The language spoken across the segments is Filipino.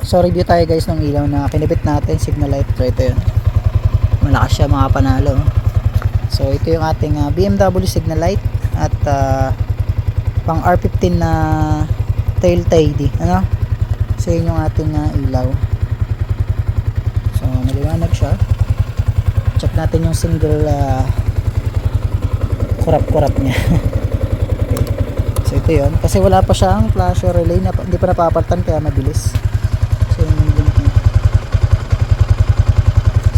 So review tayo guys ng ilaw na kinabit natin, signal light. So ito yun, malakas siya mga panalo. So ito yung ating BMW signal light at pang R15 na tail tidy, ano? So yun yung ating ilaw. So maliwanag siya. Check natin yung single kurap-kurap niya. Okay. So ito yun, kasi wala pa siyang flasher relay na hindi pa napapalitan kaya mabilis. So yun yung blink niya.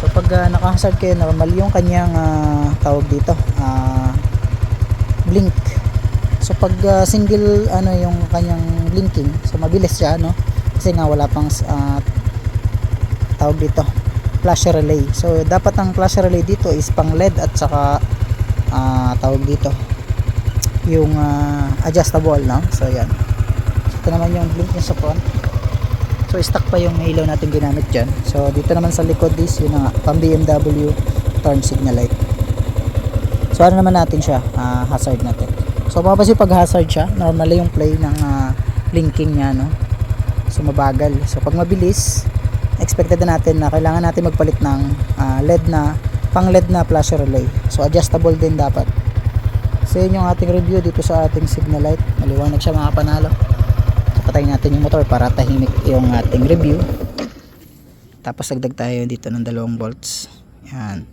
So pag naka-hazard kayo, normal yung kanyang tawag dito, blink. So pag single yung kanyang blinking, so mabilis siya, no? Kasi nga wala pang tawag dito, flash relay. So dapat ang flash relay dito is pang LED at saka tawag dito yung adjustable, no? So yan. So ito naman yung blink niya sa front. So stock pa yung ilaw natin ginamit dyan. So dito naman sa likod is yun nga, pang BMW turn signal light. So ano naman natin siya, hazard natin. So mapapansin pag hazard siya, normally yung play ng blinking niya, no? So mabagal. So pag mabilis, expected na natin na kailangan natin magpalit ng LED na, pang LED na flash relay. So adjustable din dapat. So yun yung ating review dito sa ating signal light. Maliwanag siya mga panalo. So patayin natin yung motor para tahimik yung ating review. Tapos dagdag tayo dito ng 2 volts. Yan.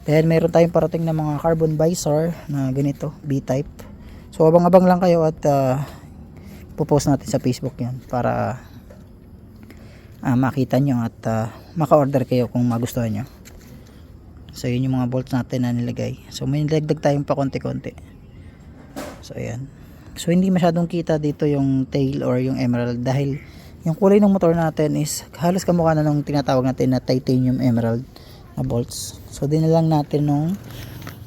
Then meron tayong parating na mga carbon visor na ganito, B-type. So abang-abang lang kayo at pupost natin sa Facebook yan para makita nyo at maka-order kayo kung magustuhan nyo. So yun yung mga bolts natin na nilagay. So may nilagdag tayong pa konti-konti. So ayan. So hindi masyadong kita dito yung tail or yung emerald dahil yung kulay ng motor natin is halos kamukha na nung tinatawag natin na titanium emerald na bolts. So dinalang natin nung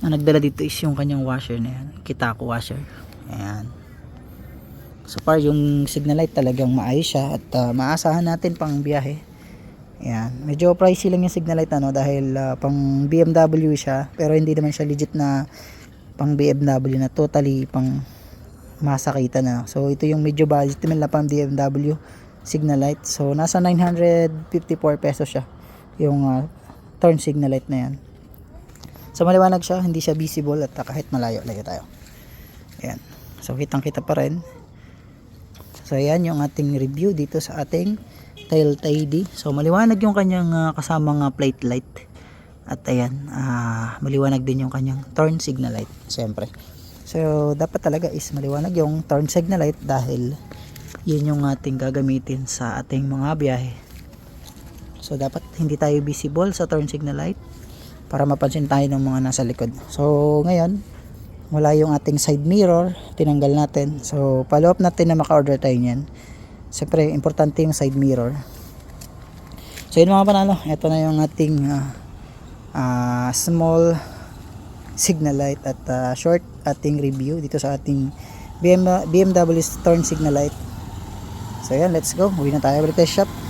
nagdala dito is yung kanyang washer na yan, Kitako washer. Ayan. So far yung signal light talagang maayos siya at maasahan natin pang biyahe. Ayan. Medyo pricey lang yung signal light dahil pang BMW siya, pero hindi naman siya legit na pang BMW na totally pang masakita na. So ito yung medyo budget nila pang BMW signal light. So nasa 954 pesos siya yung turn signal light na yan. So maliwanag siya, hindi siya visible at kahit malayo tayo. Ayan. So kitang kita pa rin. So ayan yung ating review dito sa ating tail tidy. So maliwanag yung kanyang kasamang plate light. At ayan, maliwanag din yung kanyang turn signal light, siyempre. So dapat talaga is maliwanag yung turn signal light dahil yun yung ating gagamitin sa ating mga biyahe. So dapat hindi tayo visible sa turn signal light para mapansin tayo ng mga nasa likod. So ngayon, wala yung ating side mirror, tinanggal natin. So follow up natin na maka-order tayo niyan. Siyempre importante yung side mirror. So yun mga panalo, ito na yung ating small signal light at short ating review dito sa ating BMW turn signal light. So yan, let's go, uwi na tayo balik tayo shop.